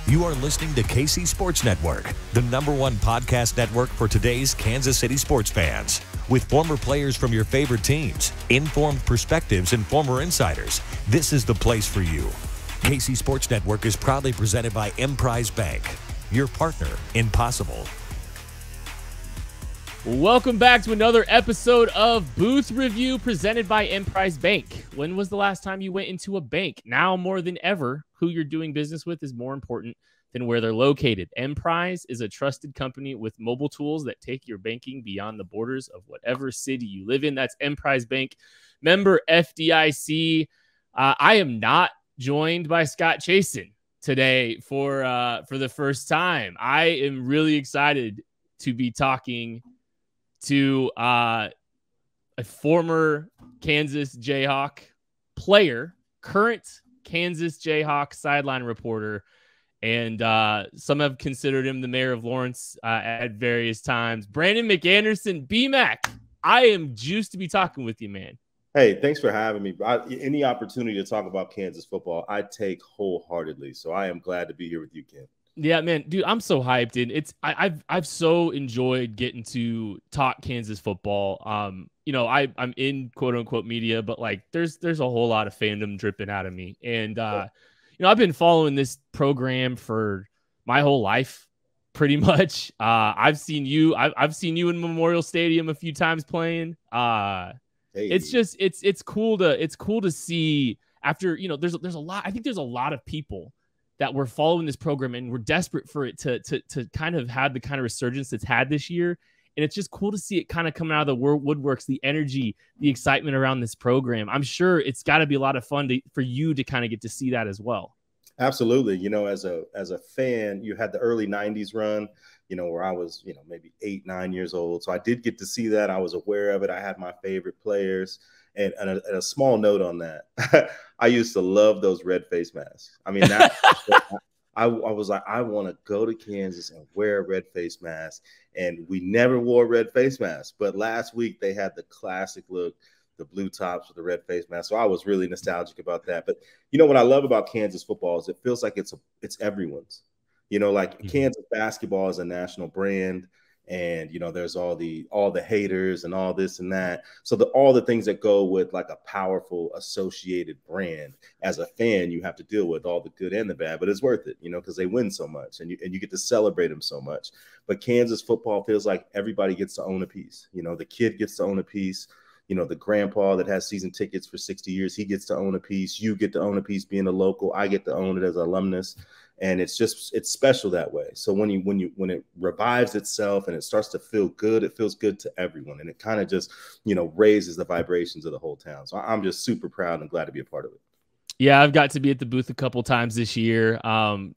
You are listening to KC Sports Network, the #1 podcast network for today's Kansas City sports fans. With former players from your favorite teams, informed perspectives, and former insiders, this is the place for you. KC Sports Network is proudly presented by Emprise Bank, your partner in possible. Welcome back to another episode of Booth Review presented by Emprise Bank. When was the last time you went into a bank? Now more than ever, who you're doing business with is more important than where they're located. Emprise is a trusted company with mobile tools that take your banking beyond the borders of whatever city you live in. That's Emprise Bank, member FDIC. I am not joined by Scott Chasen today for the first time. I am really excited to be talking to a former Kansas Jayhawk player, current Kansas Jayhawk sideline reporter, and some have considered him the mayor of Lawrence at various times. Brandon McAnderson, B-Mac, I am juiced to be talking with you, man. Hey, thanks for having me. Any opportunity to talk about Kansas football, I take wholeheartedly. So I am glad to be here with you, Ken. Yeah, man, dude, I'm so hyped, and I've so enjoyed getting to talk Kansas football. I'm in quote unquote media, but like there's a whole lot of fandom dripping out of me, and I've been following this program for my whole life, pretty much. I've seen you in Memorial Stadium a few times playing. Hey. It's cool to see after there's a lot. I think there's a lot of people that we're following this program and we're desperate for it to kind of have the kind of resurgence it's had this year. And it's just cool to see it kind of coming out of the woodworks, the energy, the excitement around this program. I'm sure it's got to be a lot of fun for you to kind of get to see that as well. Absolutely. As a fan, you had the early 90s run, where I was, maybe 8, 9 years old. So I did get to see that. I was aware of it. I had my favorite players. And a small note on that, I used to love those red face masks. I mean, I was like, I want to go to Kansas and wear a red face mask. And we never wore red face masks. But last week they had the classic look, the blue tops with the red face mask. So I was really nostalgic about that. But what I love about Kansas football is it feels like it's everyone's. Kansas basketball is a national brand. And, there's all the haters and all this and that. So all the things that go with like a powerful associated brand. As a fan, you have to deal with all the good and the bad, but it's worth it, because they win so much and you get to celebrate them so much. But Kansas football feels like everybody gets to own a piece. The kid gets to own a piece. The grandpa that has season tickets for 60 years, he gets to own a piece. You get to own a piece being a local. I get to own it as an alumnus. And it's special that way. So when it revives itself and it starts to feel good, it feels good to everyone. And it kind of just, raises the vibrations of the whole town. So I'm just super proud and glad to be a part of it. Yeah, I've got to be at the booth a couple times this year. I've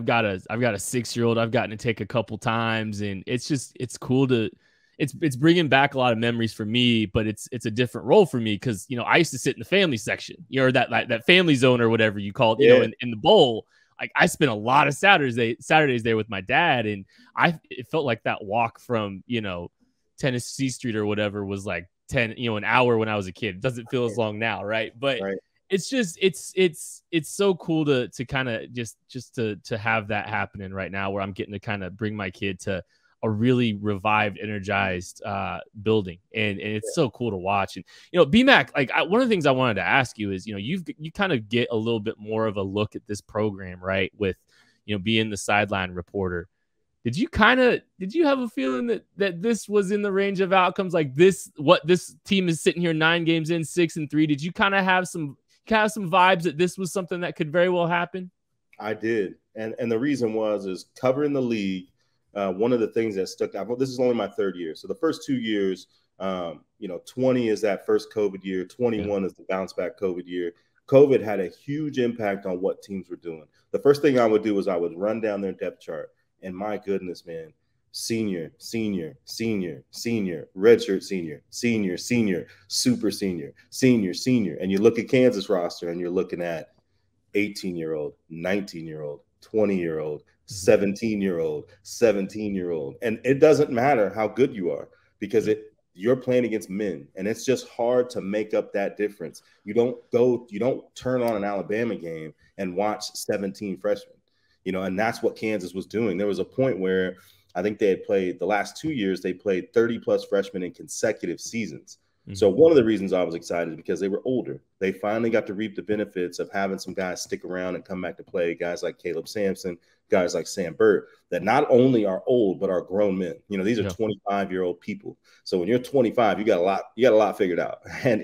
got a 6-year-old I've gotten to take a couple times, and it's cool to. It's bringing back a lot of memories for me, but it's a different role for me because I used to sit in the family section, or that family zone or whatever you call it, in the bowl. Like I spent a lot of Saturdays there with my dad, and it felt like that walk from Tennessee Street or whatever was like an hour when I was a kid. It doesn't feel as long now, right? But it's just it's so cool to kind of just to have that happening right now, where I'm getting to kind of bring my kid to a really revived, energized building, and it's so cool to watch. And BMAC, like one of the things I wanted to ask you is, you kind of get a little bit more of a look at this program, right? With being the sideline reporter, did you have a feeling that this was in the range of outcomes like this? What this team is sitting here 9 games in, 6-3. Did you kind of have some vibes that this was something that could very well happen? I did, and the reason is covering the league. One of the things that stuck out, this is only my 3rd year. So the first 2 years, 20 is that first COVID year. 21 is the bounce back COVID year. COVID had a huge impact on what teams were doing. The first thing I would do is I would run down their depth chart. And my goodness, man, senior, redshirt senior, super senior. And you look at Kansas roster and you're looking at 18-year-old, 19-year-old, 20-year-old, 17-year-old, 17-year-old. And it doesn't matter how good you are because you're playing against men, and it's just hard to make up that difference. You don't turn on an Alabama game and watch 17 freshmen. and that's what Kansas was doing. There was a point where I think they had played the last 2 years, they played 30 plus freshmen in consecutive seasons. So one of the reasons I was excited is because they were older. They finally got to reap the benefits of having some guys stick around and come back to play, guys like Caleb Sampson, guys like Sam Burt, that not only are old, but are grown men. These are 25-year-old people. So when you're 25, you got a lot figured out. And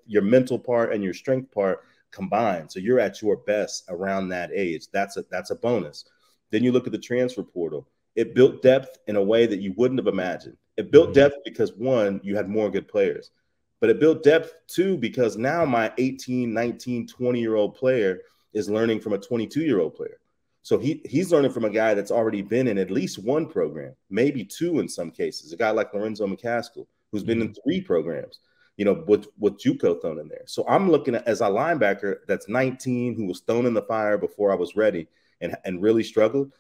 your mental part and your strength part combined. So you're at your best around that age. That's a bonus. Then you look at the transfer portal. It built depth in a way that you wouldn't have imagined. It built depth because, one, you had more good players. But it built depth, too, because now my 18, 19, 20-year-old player is learning from a 22-year-old player. So he's learning from a guy that's already been in at least one program, maybe two in some cases, a guy like Lorenzo McCaskill, who's been in 3 programs, with JUCO thrown in there. So I'm looking at, as a linebacker that's 19, who was thrown in the fire before I was ready and really struggled.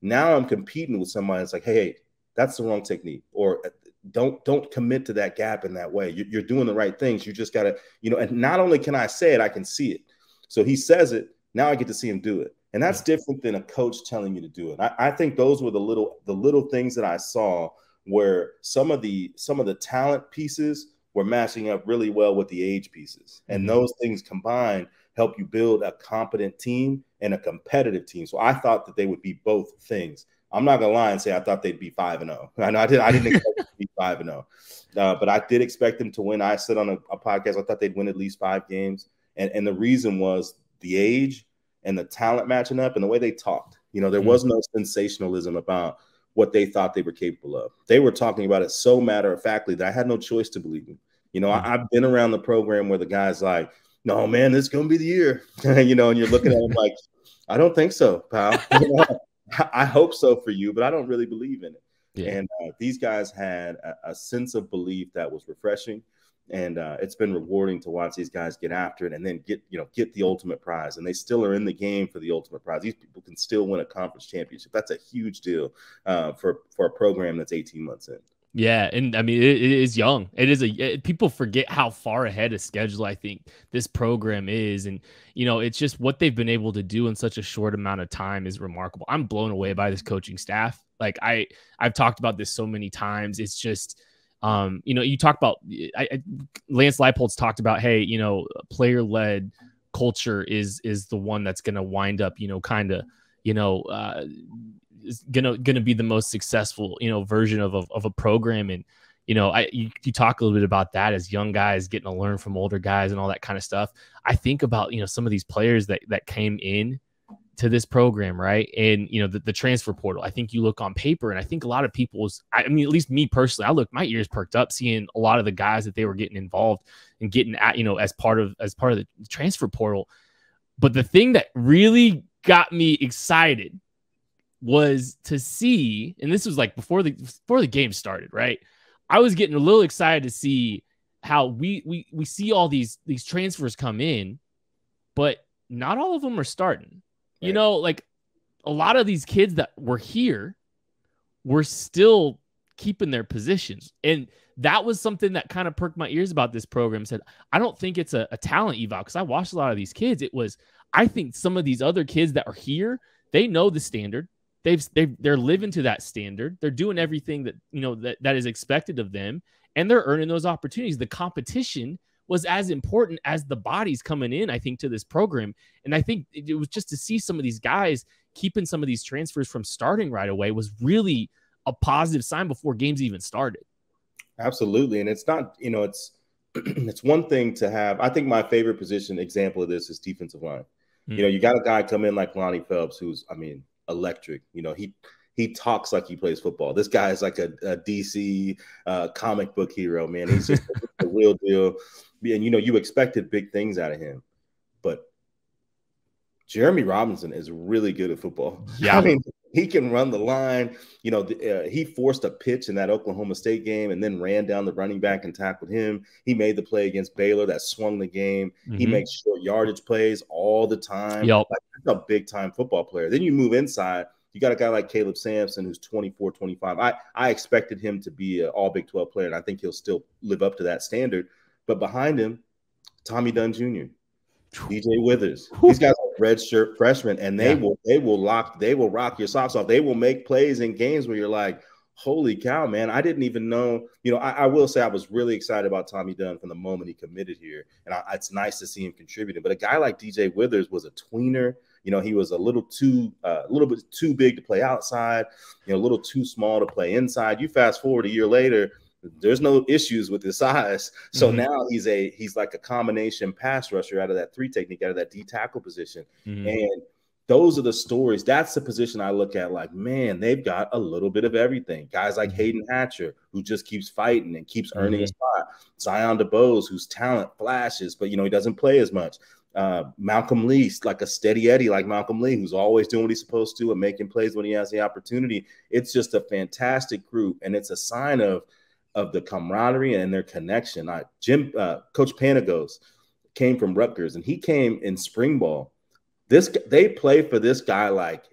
Now I'm competing with somebody that's like, hey, that's the wrong technique, or don't commit to that gap in that way. You're doing the right things. You just got to, and not only can I say it, I can see it. So he says it. Now I get to see him do it. And that's different than a coach telling you to do it. I think those were the little things that I saw where some of the talent pieces were matching up really well with the age pieces. And those things combined help you build a competent team and a competitive team. So I thought that they would be both things. I'm not gonna lie and say I thought they'd be 5-0. I know I didn't expect them to be 5-0, but I did expect them to win. I said on a podcast I thought they'd win at least 5 games, and the reason was the age and the talent matching up and the way they talked. There was no sensationalism about what they thought they were capable of. They were talking about it so matter-of-factly that I had no choice to believe them. I've been around the program where the guy's like, no, man, this is going to be the year, and you're looking at him like, I don't think so, pal. I hope so for you, but I don't really believe in it. Yeah. And these guys had a sense of belief that was refreshing. And it's been rewarding to watch these guys get after it and then get the ultimate prize. And they still are in the game for the ultimate prize. These people can still win a conference championship. That's a huge deal for a program that's 18 months in. Yeah, and I mean, it is young. People forget how far ahead of schedule I think this program is, and it's just what they've been able to do in such a short amount of time is remarkable. I'm blown away by this coaching staff. Like I've talked about this so many times. It's just, you talk about Lance Leipold's talked about, hey, player-led culture is the one that's going to wind up, is gonna be the most successful, version of a program. And, you talk a little bit about that as young guys getting to learn from older guys and all that kind of stuff. I think about, some of these players that came in to this program, right? And, the transfer portal, I think you look on paper and I think a lot of people's, at least me personally, my ears perked up seeing a lot of the guys that they were getting involved and getting at, as part of the transfer portal. But the thing that really got me excited was to see, and this was like before the game started, right? I was getting a little excited to see how we see all these transfers come in, but not all of them are starting. Right. Like a lot of these kids that were here were still keeping their positions. And that was something that kind of perked my ears about this program. Said, I don't think it's a talent eval, because I watched a lot of these kids. I think some of these other kids that are here, they know the standard. They're living to that standard. They're doing everything that that is expected of them, and they're earning those opportunities. The competition was as important as the bodies coming in, I think, to this program. And I think it was just to see some of these guys keeping some of these transfers from starting right away was really a positive sign before games even started. Absolutely. And it's not, it's one thing to have, I think my favorite position example of this is defensive line. You got a guy come in like Lonnie Phelps, who's, electric. He talks like he plays football. This guy is like a DC comic book hero, man. He's just the real deal. And, you expected big things out of him. But Jeremy Robinson is really good at football. Yeah. He can run the line. He forced a pitch in that Oklahoma State game and then ran down the running back and tackled him. He made the play against Baylor that swung the game. He makes short yardage plays all the time. Yep. That's a big-time football player. Then you move inside. You got a guy like Caleb Sampson who's 24, 25. I expected him to be an all Big 12 player, and I think he'll still live up to that standard. But behind him, Tommy Dunn Jr., DJ Withers. These guys are redshirt freshmen, and they will rock your socks off. They will make plays in games where you're like, holy cow, man, I didn't even know. You know, I will say I was really excited about Tommy Dunn from the moment he committed here, and it's nice to see him contributing. But a guy like DJ Withers was a tweener. You know, he was a little bit too big to play outside, you know, a little too small to play inside. You fast forward a year later, there's no issues with his size. So now he's like a combination pass rusher out of that 3 technique, out of that D tackle position. And those are the stories. That's the position I look at like, man, they've got a little bit of everything. Guys like Hayden Hatcher, who just keeps fighting and keeps earning a spot. Zion DeBose, whose talent flashes, but, you know, he doesn't play as much. Malcolm Lee, like a steady Eddie like Malcolm Lee, who's always doing what he's supposed to and making plays when he has the opportunity. It's just a fantastic group, and it's a sign of the camaraderie and their connection. Coach Panagos came from Rutgers, and he came in spring ball. They play for this guy, like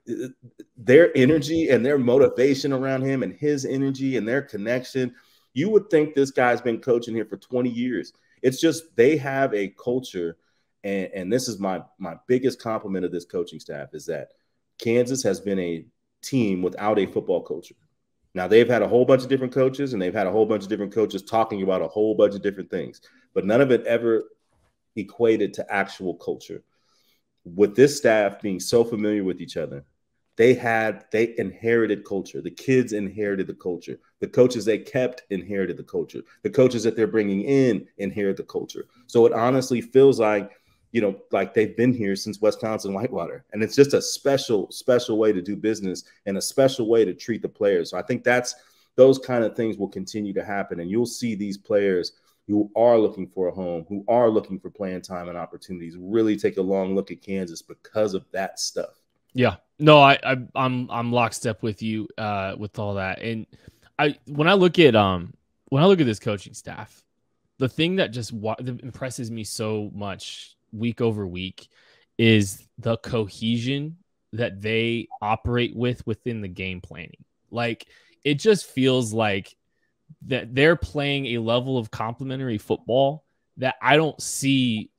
their energy and their motivation around him and his energy and their connection. You would think this guy's been coaching here for 20 years. It's just they have a culture, and this is my biggest compliment of this coaching staff, is that Kansas has been a team without a football culture. Now, they've had a whole bunch of different coaches, and they've had a whole bunch of different coaches talking about a whole bunch of different things, but none of it ever equated to actual culture. With this staff being so familiar with each other, they inherited culture. The kids inherited the culture. The coaches they kept inherited the culture. The coaches that they're bringing in inherit the culture. So it honestly feels like, you know, like they've been here since Wisconsin Whitewater. And it's just a special, special way to do business and a special way to treat the players. So I think those kind of things will continue to happen. And you'll see these players who are looking for a home, who are looking for playing time and opportunities, really take a long look at Kansas because of that stuff. Yeah, no, I'm lockstep with you with all that. And when I look at this coaching staff, the thing that just impresses me so much week over week is the cohesion that they operate within the game planning. Like, it just feels like that they're playing a level of complementary football that I don't see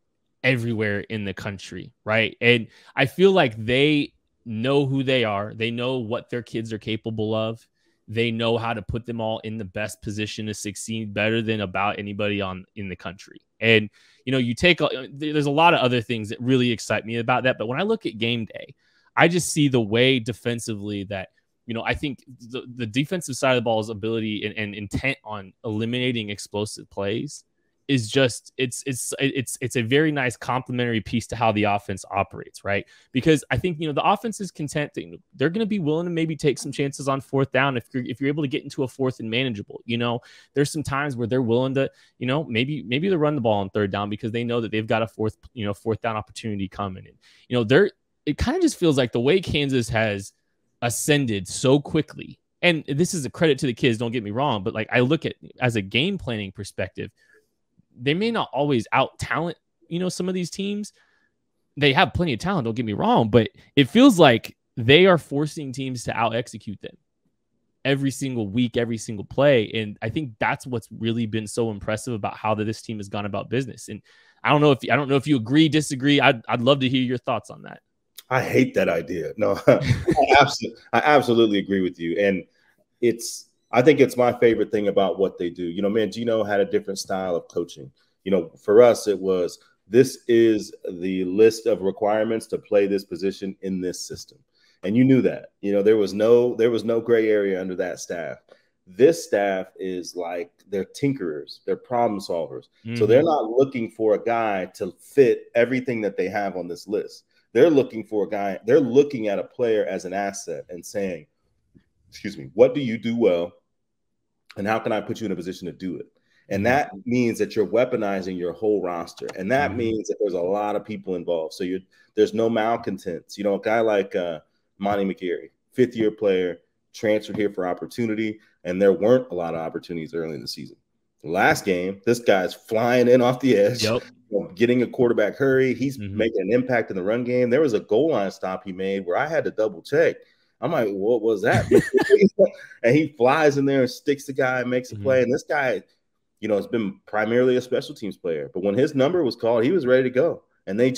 everywhere in the country, right? And I feel like they know who they are. They know what their kids are capable of. They know how to put them all in the best position to succeed better than about anybody in the country. And, you know, there's a lot of other things that really excite me about that. But when I look at game day, I just see the way defensively that, you know, I think the defensive side of the ball's ability and intent on eliminating explosive plays is just it's a very nice complementary piece to how the offense operates, right? Because I think, you know, the offense is content that they're going to be willing to maybe take some chances on 4th down if you're able to get into a 4th and manageable. You know, there's some times where they're willing to, you know, maybe they run the ball on 3rd down because they know that they've got a 4th down opportunity coming. And, you know, it kind of just feels like the way Kansas has ascended so quickly, and this is a credit to the kids, don't get me wrong, but like I look at as a game planning perspective, they may not always out talent, you know, some of these teams. They have plenty of talent, don't get me wrong, but it feels like they are forcing teams to out execute them every single week, every single play. And I think that's what's really been so impressive about how this team has gone about business. And I don't know if you agree, disagree. I'd love to hear your thoughts on that. I hate that idea. No, I absolutely agree with you. And I think it's my favorite thing about what they do. You know, Mangino had a different style of coaching. You know, for us, it was, this is the list of requirements to play this position in this system. And you knew that. You know, there was no gray area under that staff. This staff is like, they're tinkerers, they're problem solvers. Mm-hmm. So they're not looking for a guy to fit everything that they have on this list. They're looking for a guy, they're looking at a player as an asset and saying, what do you do well? And how can I put you in a position to do it? And that means that you're weaponizing your whole roster. And that means that there's a lot of people involved. So there's no malcontents. You know, a guy like Monty McGarry, 5th-year player, transferred here for opportunity, and there weren't a lot of opportunities early in the season. The last game, this guy's flying in off the edge. Yep. Getting a quarterback hurry. He's making an impact in the run game. There was a goal line stop he made where I had to double check. I'm like, what was that? And he flies in there and sticks the guy and makes a play. And this guy, you know, has been primarily a special teams player. But when his number was called, he was ready to go. And they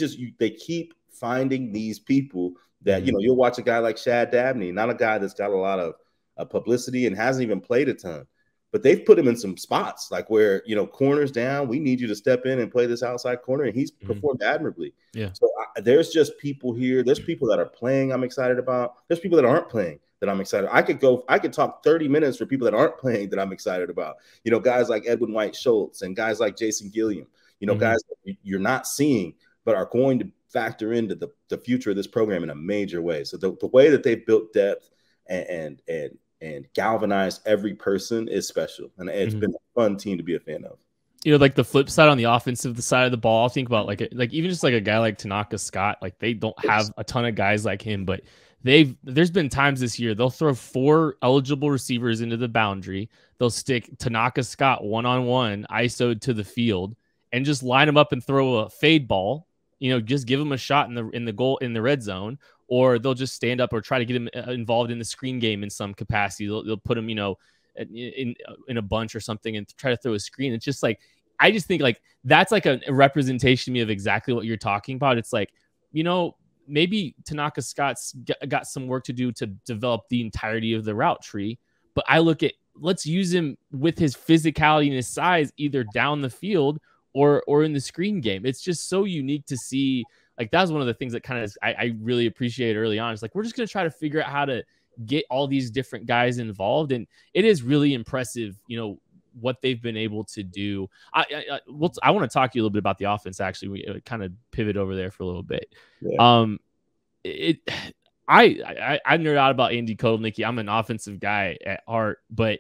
keep finding these people that, you'll watch a guy like Shad Dabney, not a guy that's got a lot of publicity and hasn't even played a ton, but they've put him in some spots like where, corners down, we need you to step in and play this outside corner. And he's performed admirably. Yeah. So there's just people here. There's people that are playing I'm excited about. There's people that aren't playing that I'm excited. I could talk 30 minutes for people that aren't playing that I'm excited about. Guys like Edwin White Schultz and guys like Jason Gilliam, guys that you're not seeing, but are going to factor into the future of this program in a major way. So the way that they've built depth and galvanized every person is special. And it's been a fun team to be a fan of. Like the flip side on the offensive side of the ball, think about like even just like a guy like Tanaka Scott, like they don't have a ton of guys like him, but there's been times this year they'll throw 4 eligible receivers into the boundary. They'll stick Tanaka Scott one-on-one ISO'd to the field and just line them up and throw a fade ball, just give them a shot in the goal in the red zone, or they'll just stand up or try to get him involved in the screen game in some capacity. They'll put him, in a bunch or something and try to throw a screen. It's just like, I just think like that's like a representation to me of exactly what you're talking about. It's like, maybe Tanaka Scott's got some work to do to develop the entirety of the route tree, but I look at, let's use him with his physicality and his size, either down the field or in the screen game. It's just so unique to see. Like, that was one of the things that kind of I really appreciate early on. It's like, we're just going to try to figure out how to get all these different guys involved. And it is really impressive, what they've been able to do. I want to talk to you a little bit about the offense. Actually, we kind of pivot over there for a little bit. Yeah. I nerd out about Andy Kotelnicki. I'm an offensive guy at heart, but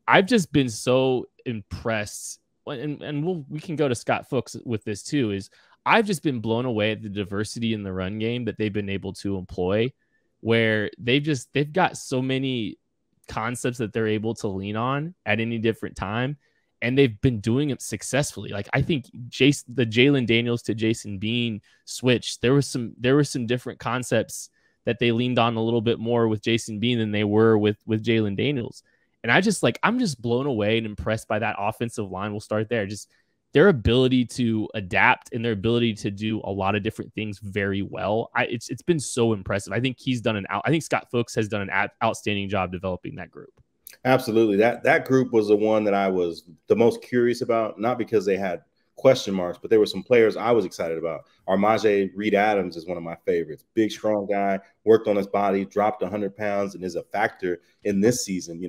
I've just been so impressed. And we can go to Scott Fuchs with this too. Is I've just been blown away at the diversity in the run game that they've been able to employ, where they've got so many concepts that they're able to lean on at any different time, and they've been doing it successfully. Like, I think the Jalen Daniels to Jason Bean switch, there was some different concepts that they leaned on a little bit more with Jason Bean than they were with Jalen Daniels. And I'm just blown away and impressed by that offensive line. We'll start there. Just their ability to adapt and their ability to do a lot of different things very well. It's been so impressive. I think I think Scott Fuchs has done an outstanding job developing that group. Absolutely. That group was the one that I was the most curious about, not because they had question marks, but there were some players I was excited about. Armaje Reed-Adams is one of my favorites. Big, strong guy, worked on his body, dropped 100 pounds, and is a factor in this season.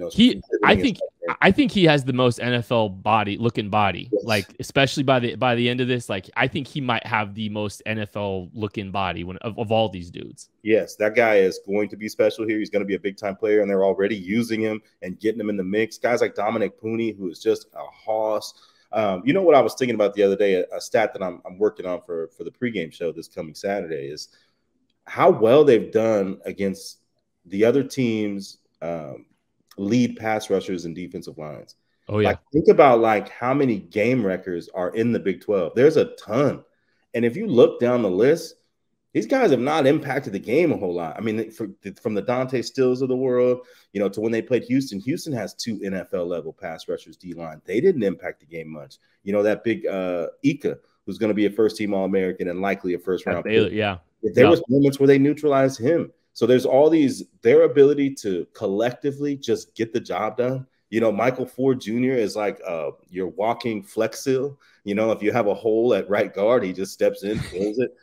I think he has the most NFL looking body. Yes. Like, especially by the end of this, like, I think he might have the most NFL looking body of all these dudes. Yes, that guy is going to be special here. He's going to be a big time player, and they're already using him and getting him in the mix. Guys like Dominic Pooney, who is just a hoss. What I was thinking about the other day, a stat that I'm working on for the pregame show this coming Saturday, is how well they've done against the other teams' lead pass rushers and defensive lines. Oh, yeah. Like, think about like how many game records are in the Big 12. There's a ton. And if you look down the list, these guys have not impacted the game a whole lot. I mean, from the Dante Stills of the world, to when they played Houston. Houston has 2 NFL-level pass rushers, D-line. They didn't impact the game much. That big Ika, who's going to be a first-team All-American and likely a first-round pick. Yeah. There was moments where they neutralized him. So there's all their ability to collectively just get the job done. Michael Ford Jr. is like your walking flex seal. If you have a hole at right guard, he just steps in, fills it.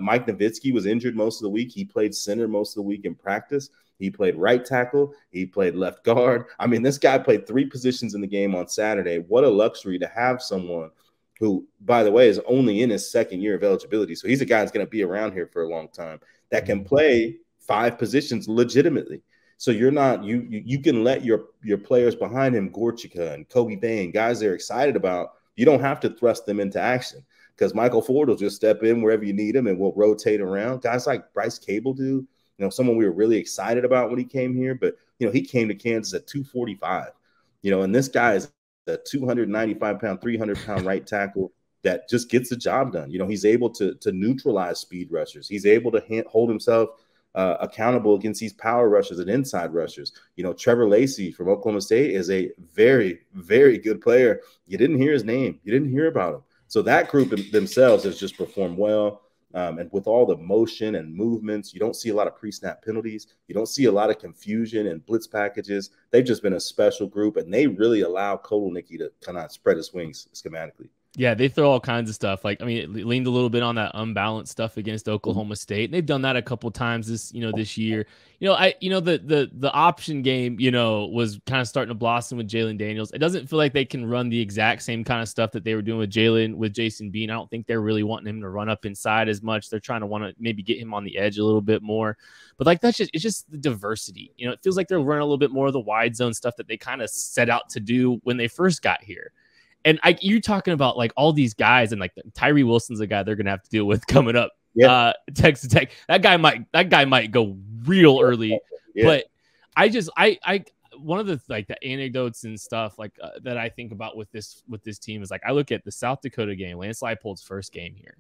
Mike Nowitzki was injured most of the week. He played center most of the week in practice. He played right tackle. He played left guard. I mean, this guy played 3 positions in the game on Saturday. What a luxury to have someone who, by the way, is only in his 2nd year of eligibility. So he's a guy that's going to be around here for a long time that can play 5 positions legitimately. So you're not you can let your players behind him, Gorchika and Kobe Bain, guys they're excited about. You don't have to thrust them into action because Michael Ford will just step in wherever you need him and we'll rotate around. Guys like Bryce Cable do, someone we were really excited about when he came here, but he came to Kansas at 245, and this guy is a 295-pound, 300-pound right tackle that just gets the job done. He's able to neutralize speed rushers. He's able to hold himself accountable against these power rushers and inside rushers. Trevor Lacey from Oklahoma State is a very, very good player. You didn't hear his name. You didn't hear about him. So that group themselves has just performed well. And with all the motion and movements, you don't see a lot of pre-snap penalties. You don't see a lot of confusion and blitz packages. They've just been a special group, and they really allow Kotelnicki to kind of spread his wings schematically. Yeah, they throw all kinds of stuff. Like, I mean, it leaned a little bit on that unbalanced stuff against Oklahoma State. They've done that a couple times this year. The option game, was kind of starting to blossom with Jalen Daniels. It doesn't feel like they can run the exact same kind of stuff that they were doing with Jason Bean. I don't think they're really wanting him to run up inside as much. They're trying to want to maybe get him on the edge a little bit more. But like, it's just the diversity. It feels like they're running a little bit more of the wide zone stuff that they kind of set out to do when they first got here. And you're talking about like all these guys, and like Tyree Wilson's a guy they're going to have to deal with coming up. Yeah. Texas Tech. That guy might go real early. Yeah. But I one of the the anecdotes and stuff that I think about with this team is I look at the South Dakota game, Lance Leipold's first game here,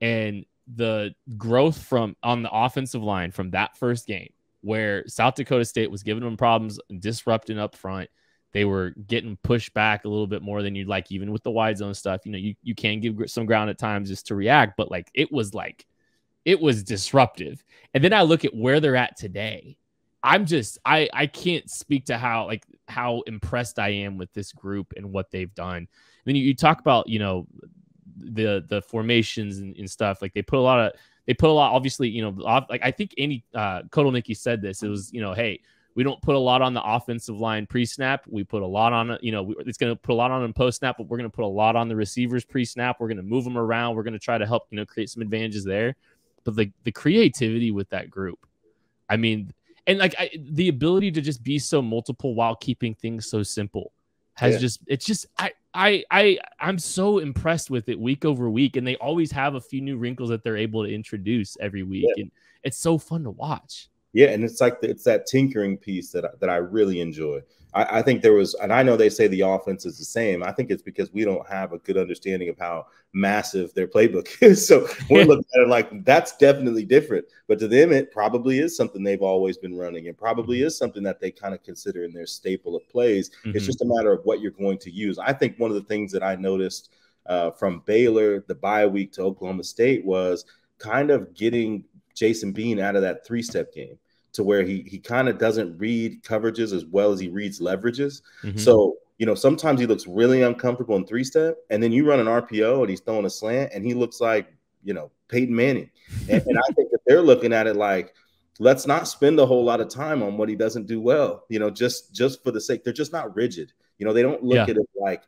and the growth on the offensive line from that first game, where South Dakota State was giving them problems and disrupting up front. They were getting pushed back a little bit more than you'd like, even with the wide zone stuff. You can give some ground at times just to react, but it was disruptive. And then I look at where they're at today. I can't speak to how impressed I am with this group and what they've done. And then you talk about, the formations and stuff. They put a lot, obviously, I think Kotelnicki said this. It was, hey, we don't put a lot on the offensive line pre-snap. We put a lot on it. It's going to put a lot on in post-snap, but we're going to put a lot on the receivers pre-snap. We're going to move them around. We're going to try to help, create some advantages there. But the creativity with that group, I mean, and the ability to just be so multiple while keeping things so simple has I'm so impressed with it week over week. And they always have a few new wrinkles that they're able to introduce every week. Yeah. And it's so fun to watch. Yeah, and it's it's that tinkering piece that I really enjoy. I think there was, and I know they say the offense is the same. I think it's because we don't have a good understanding of how massive their playbook is. So we're looking at it that's definitely different. But to them, it probably is something they've always been running. It probably is something that they kind of consider in their staple of plays. Mm-hmm. It's just a matter of what you're going to use. I think one of the things that I noticed from Baylor, the bye week to Oklahoma State, was kind of getting Jason Bean out of that three-step game to where he kind of doesn't read coverages as well as he reads leverages. Mm-hmm. So, sometimes he looks really uncomfortable in three-step, and then you run an RPO and he's throwing a slant and he looks like, Peyton Manning. And I think that they're looking at it let's not spend a whole lot of time on what he doesn't do well, just for the sake. They're just not rigid. They don't look at it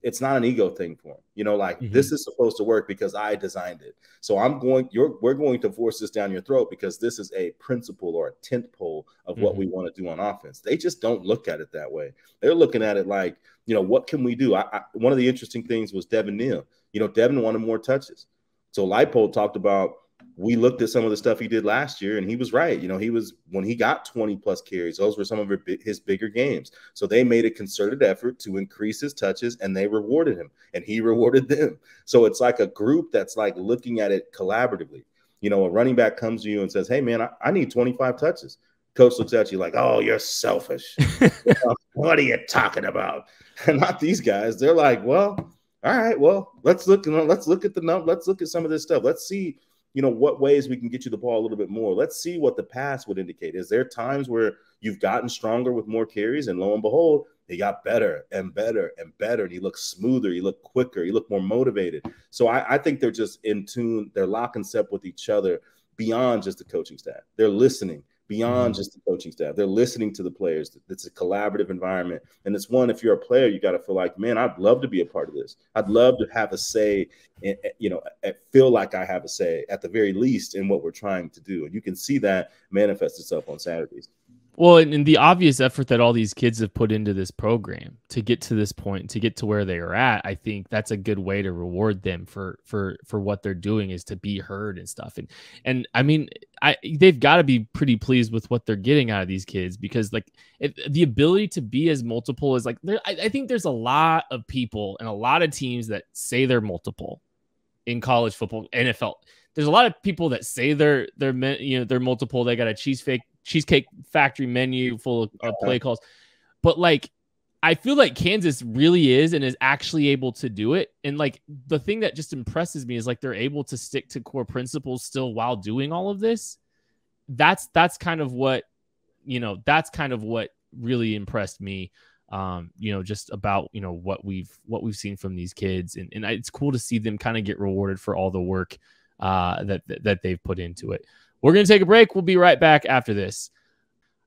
it's not an ego thing for him. Mm-hmm. This is supposed to work because I designed it. So we're going to force this down your throat because this is a principle or a tent pole of what we want to do on offense. They just don't look at it that way. They're looking at it what can we do? One of the interesting things was Devin Neal. Devin wanted more touches. So Leipold talked about, we looked at some of the stuff he did last year, and he was right. When he got 20 plus carries, those were some of his bigger games. So they made a concerted effort to increase his touches, and they rewarded him, and he rewarded them. So it's like a group that's looking at it collaboratively. A running back comes to you and says, hey man, I need 25 touches. Coach looks at you like, oh, you're selfish. What are you talking about? And not these guys. They're like, well, all right, well, let's look at the number. Let's look at some of this stuff. Let's see, what ways we can get you the ball a little bit more. Let's see what the pass would indicate. Is there times where you've gotten stronger with more carries, and lo and behold, he got better and better and better, and he looked smoother, he looked quicker, he looked more motivated. So I think they're just in tune. They're lock and step with each other beyond just the coaching staff. They're listening beyond just the coaching staff. They're listening to the players. It's a collaborative environment. And it's one, if you're a player, you got to feel like, man, I'd love to be a part of this. I'd love to have a say, feel like I have a say at the very least in what we're trying to do. And you can see that manifest itself on Saturdays. Well, and the obvious effort that all these kids have put into this program to get to this point, to get to where they are at, I think that's a good way to reward them for what they're doing, is to be heard and stuff. And I mean, they've got to be pretty pleased with what they're getting out of these kids, because the ability to be as multiple as I think there's a lot of people and a lot of teams that say they're multiple in college football, NFL. There's a lot of people that say they're multiple. They got a Cheesecake Factory menu full of play calls. But I feel like Kansas really is and is actually able to do it. And like the thing that just impresses me is like they're able to stick to core principles still while doing all of this. That's kind of what, that's kind of what really impressed me. Just about, what we've seen from these kids. And it's cool to see them kind of get rewarded for all the work that they've put into it. We're going to take a break. We'll be right back after this.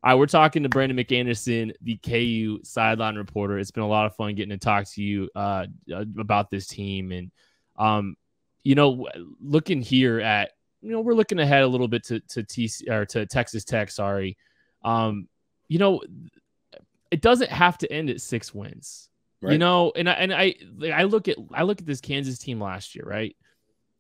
All right, we're talking to Brandon McAnderson, the KU sideline reporter. It's been a lot of fun getting to talk to you about this team. And, looking here at, we're looking ahead a little bit to Texas Tech. Sorry. It doesn't have to end at 6 wins, right? And I look at this Kansas team last year, right?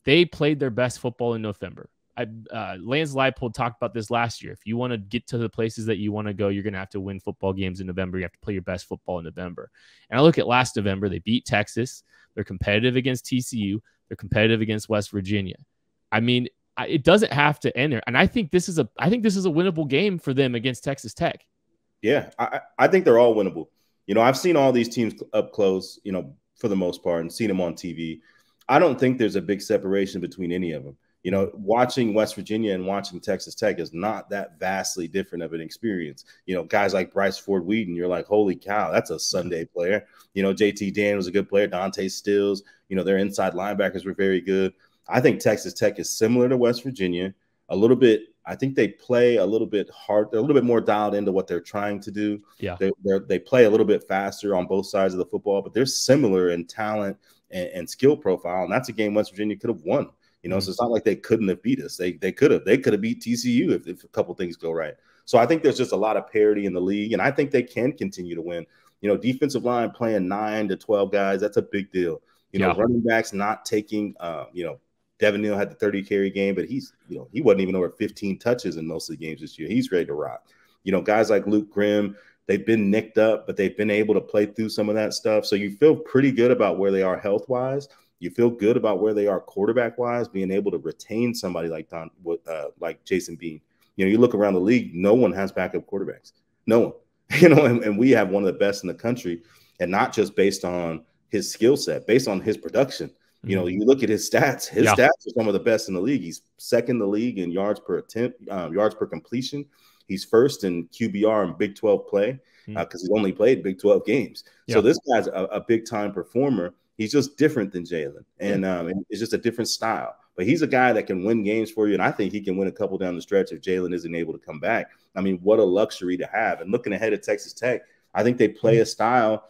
They played their best football in November. Lance Leipold talked about this last year. If you want to get to the places that you want to go, you're going to have to win football games in November. You have to play your best football in November. And I look at last November, they beat Texas. They're competitive against TCU. They're competitive against West Virginia. I mean, it doesn't have to end there. And I think this is a winnable game for them against Texas Tech. Yeah, I think they're all winnable. I've seen all these teams up close, for the most part, and seen them on TV. I don't think there's a big separation between any of them. Watching West Virginia and watching Texas Tech is not that vastly different of an experience. Guys like Bryce Ford Wheaton, you're like, holy cow, that's a Sunday player. JT Dan was a good player. Dante Stills, their inside linebackers were very good. I think Texas Tech is similar to West Virginia a little bit. I think they play a little bit hard. They're a little bit more dialed into what they're trying to do. Yeah, they play a little bit faster on both sides of the football, but they're similar in talent and skill profile. And that's a game West Virginia could have won. So it's not like they couldn't have beat us. They could have beat TCU if a couple things go right. So I think there's just a lot of parity in the league, and I think they can continue to win. Defensive line playing 9 to 12 guys, that's a big deal. Running backs not taking, Devin Neal had the 30 carry game, but he wasn't even over 15 touches in most of the games this year. He's ready to rock. Guys like Luke Grimm, they've been nicked up, but they've been able to play through some of that stuff. So you feel pretty good about where they are health-wise. You feel good about where they are quarterback-wise, being able to retain somebody like Jason Bean. You look around the league, no one has backup quarterbacks. No one. And we have one of the best in the country, and not just based on his skill set, based on his production. You look at his stats. His stats are some of the best in the league. He's second in the league in yards per attempt, yards per completion. He's first in QBR and Big 12 play because he's only played Big 12 games. So this guy's a big-time performer. He's just different than Jalen, and it's just a different style. But he's a guy that can win games for you, and I think he can win a couple down the stretch if Jalen isn't able to come back. I mean, what a luxury to have. And looking ahead at Texas Tech, I think they play a style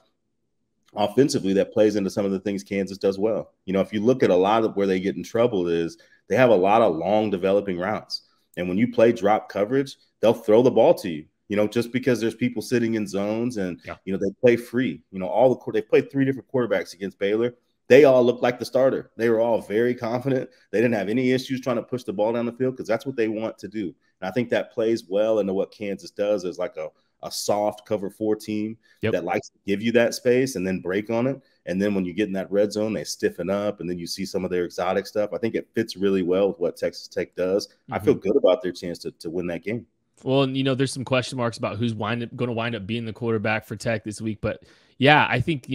offensively that plays into some of the things Kansas does well. If you look at a lot of where they get in trouble is they have a lot of long developing routes. And when you play drop coverage, they'll throw the ball to you. Just because there's people sitting in zones and, they play free. They played 3 different quarterbacks against Baylor. They all looked like the starter. They were all very confident. They didn't have any issues trying to push the ball down the field because that's what they want to do. And I think that plays well into what Kansas does is like a soft cover 4 team that likes to give you that space and then break on it. And then when you get in that red zone, they stiffen up and then you see some of their exotic stuff. I think it fits really well with what Texas Tech does. I feel good about their chance to win that game. Well, and there's some question marks about who's going to wind up being the quarterback for Tech this week. But yeah, I think,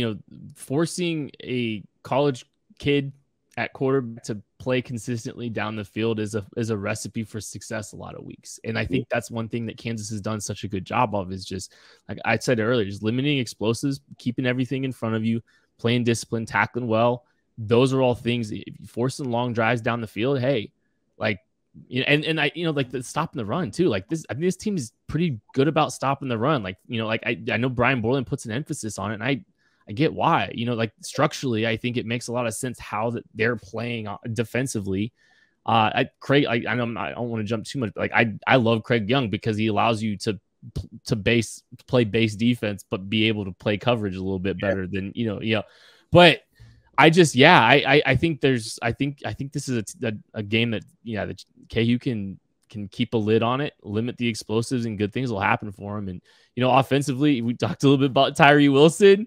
forcing a college kid at quarterback to play consistently down the field is a recipe for success a lot of weeks. And I think that's one thing that Kansas has done such a good job of is just, like I said earlier, just limiting explosives, keeping everything in front of you, playing discipline, tackling well. Those are all things. If you forcing long drives down the field, hey, like, and I, like the stopping the run too. Like this, I mean, this team is pretty good about stopping the run. Like, I know Brian Borland puts an emphasis on it, and I get why. Like structurally, I think it makes a lot of sense how that they're playing defensively. Craig, I don't want to jump too much, but like I love Craig Young because he allows you to play base defense, but be able to play coverage a little bit better than But I think this is a game that that KU can keep a lid on it, limit the explosives, and good things will happen for him. And offensively, we talked a little bit about Tyree Wilson.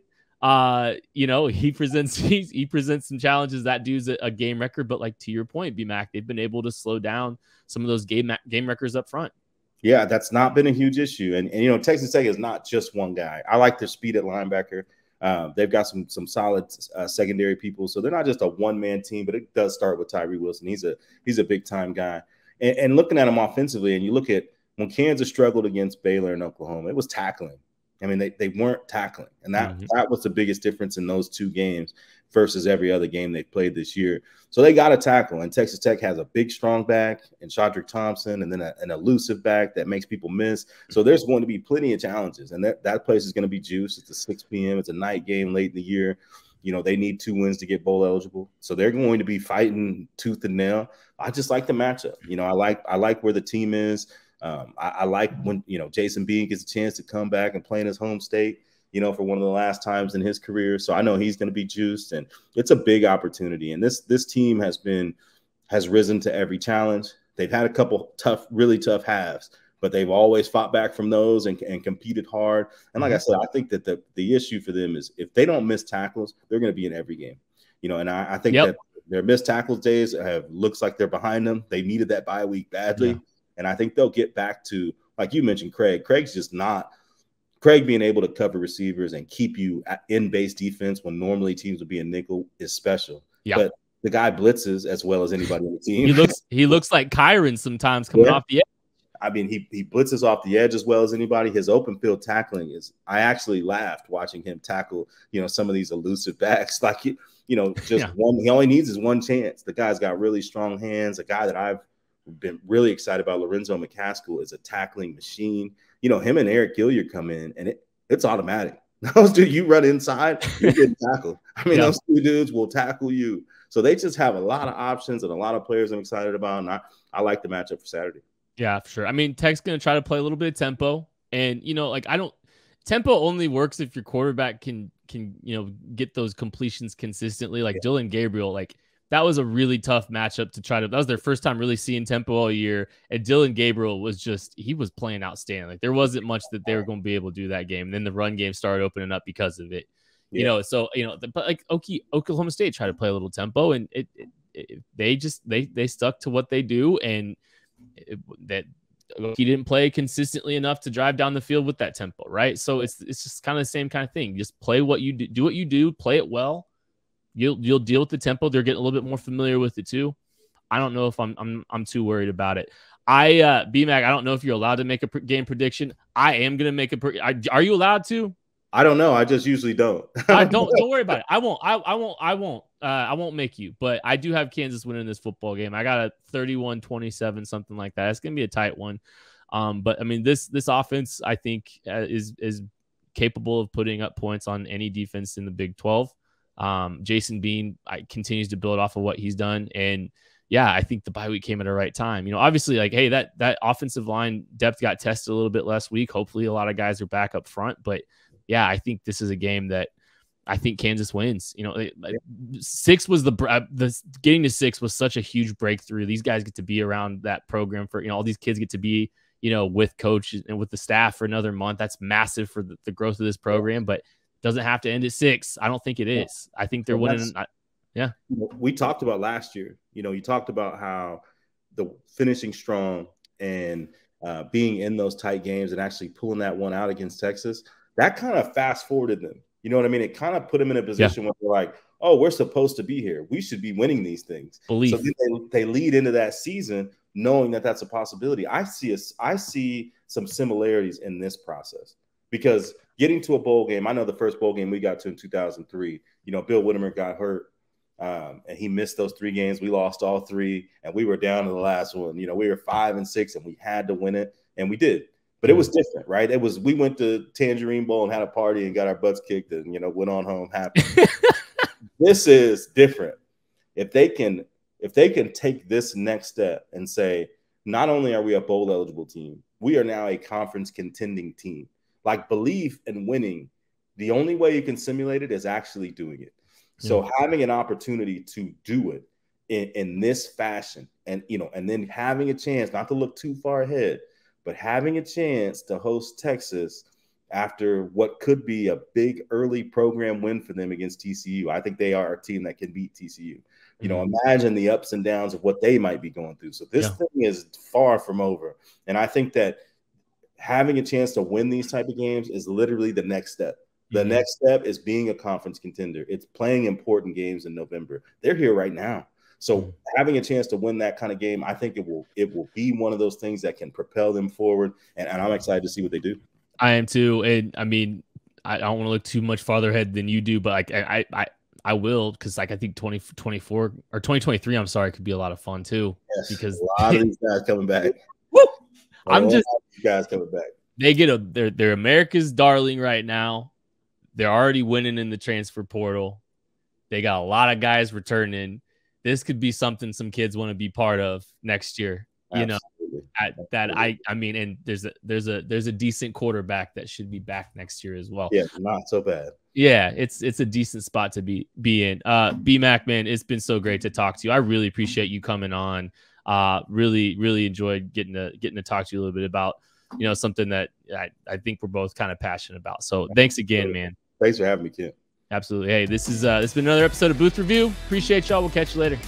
He presents some challenges. That dude's a game record, but like to your point, BMAC, they've been able to slow down some of those game records up front. Yeah, that's not been a huge issue. And you know, Texas Tech is not just one guy. I like their speed at linebacker. They've got some solid secondary people. So they're not just a one-man team, but it does start with Tyree Wilson. He's a big-time guy. And looking at him offensively, and you look at when Kansas struggled against Baylor and Oklahoma, it was tackling. I mean, they weren't tackling. And that was the biggest difference in those two games versus every other game they've played this year. So they got to tackle. And Texas Tech has a big, strong back and Shadrick Thompson, and then an elusive back that makes people miss. So there's going to be plenty of challenges. And that place is going to be juiced. It's a 6 p.m. It's a night game late in the year. You know, they need 2 wins to get bowl eligible. So they're going to be fighting tooth and nail. I just like the matchup. You know, I like where the team is. I like when, you know, Jason Bean gets a chance to come back and play in his home state, you know, for one of the last times in his career. So I know he's going to be juiced, and it's a big opportunity. And this team has risen to every challenge. They've had a couple really tough halves, but they've always fought back from those and competed hard. And like I said, I think that the issue for them is if they don't miss tackles, they're going to be in every game, you know, and I think that their missed tackles days looks like they're behind them. They needed that bye week badly. Yeah. And I think they'll get back to, like you mentioned, Craig. Craig's just not – Craig being able to cover receivers and keep you in base defense when normally teams would be in nickel is special. Yeah. But the guy blitzes as well as anybody on the team. He looks like Kyron sometimes coming off the edge. I mean, he blitzes off the edge as well as anybody. His open field tackling is – I actually laughed watching him tackle, you know, some of these elusive backs. Like, you know, just one – he only needs is one chance. The guy's got really strong hands. A guy that I've been really excited about, Lorenzo McCaskill, is a tackling machine. You know, him and Eric Gilliard come in, and it's automatic. Those dudes, you run inside, you're getting tackled. I mean, those two dudes will tackle you. So they just have a lot of options and a lot of players I'm excited about, and I like the matchup for Saturday. Yeah, for sure. I mean, Tech's going to try to play a little bit of tempo, and, you know, like tempo only works if your quarterback can, you know, get those completions consistently. Like Dylan Gabriel, like, that was a really tough matchup to try to – that was their first time really seeing tempo all year. And Dylan Gabriel was he was playing outstanding. Like, there wasn't much that they were going to be able to do that game. And then the run game started opening up because of it. Yeah. You know, so, you know, but like Oklahoma State tried to play a little tempo, and they stuck to what they do, and that he didn't play consistently enough to drive down the field with that tempo, right? So it's just kind of the same kind of thing. Just play what you do what you do, play it well. You'll deal with the tempo. They're getting a little bit more familiar with it too. I don't know if I'm too worried about it. BMAC, I don't know if you're allowed to make a game prediction. I am gonna make are you allowed to? I don't know. I just usually don't. Don't worry about it. I won't make you. But I do have Kansas winning this football game. I got a 31-27, something like that. It's gonna be a tight one. But I mean, this offense, I think, is capable of putting up points on any defense in the Big 12. Jason Bean continues to build off of what he's done, and yeah, I think the bye week came at the right time. You know, obviously, like, hey, that offensive line depth got tested a little bit last week. Hopefully, a lot of guys are back up front, but yeah, I think this is a game that I think Kansas wins. You know, 6 was the getting to 6 was such a huge breakthrough. These guys get to be around that program for, you know, all these kids get to be, you know, with coach and with the staff for another month. That's massive for the growth of this program, but doesn't have to end at 6. I don't think it is. I think they're winning. Yeah. We talked about last year. You know, you talked about how the finishing strong and being in those tight games and actually pulling that one out against Texas, that kind of fast forwarded them. You know what I mean? It kind of put them in a position where they're like, oh, we're supposed to be here. We should be winning these things. Belief. So then they lead into that season knowing that that's a possibility. I see some similarities in this process. Because getting to a bowl game, I know the first bowl game we got to in 2003, you know, Bill Whittemer got hurt and he missed those 3 games. We lost all 3 and we were down to the last one. You know, we were 5-6 and we had to win it, and we did. But it was different, right? We went to Tangerine Bowl and had a party and got our butts kicked and, you know, went on home happy. This is different. If they can take this next step and say, not only are we a bowl eligible team, we are now a conference contending team. Like, belief in winning, the only way you can simulate it is actually doing it. So having an opportunity to do it in this fashion, and, you know, and then having a chance, not to look too far ahead, but having a chance to host Texas after what could be a big early program win for them against TCU. I think they are a team that can beat TCU. You know, imagine the ups and downs of what they might be going through. So this thing is far from over. And I think that having a chance to win these type of games is literally the next step. The next step is being a conference contender. It's playing important games in November. They're here right now. So having a chance to win that kind of game, I think it will be one of those things that can propel them forward. And I'm excited to see what they do. I am too. And I mean, I don't want to look too much farther ahead than you do, but like I will, because like I think 2024 or 2023, I'm sorry, could be a lot of fun too. Yes, because a lot of these guys coming back. Guys coming back. They get they're America's darling right now. They're already winning in the transfer portal. They got a lot of guys returning. This could be something some kids want to be part of next year. Absolutely. I mean, and there's a decent quarterback that should be back next year as well. Yeah, not so bad. Yeah, it's a decent spot to be in. B-Mac, man, it's been so great to talk to you. I really appreciate you coming on. Really enjoyed getting to talk to you a little bit about, something that I think we're both kind of passionate about. So thanks again, man. Thanks for having me, Kent. Absolutely. Hey, this has been another episode of Booth Review. Appreciate y'all. We'll catch you later.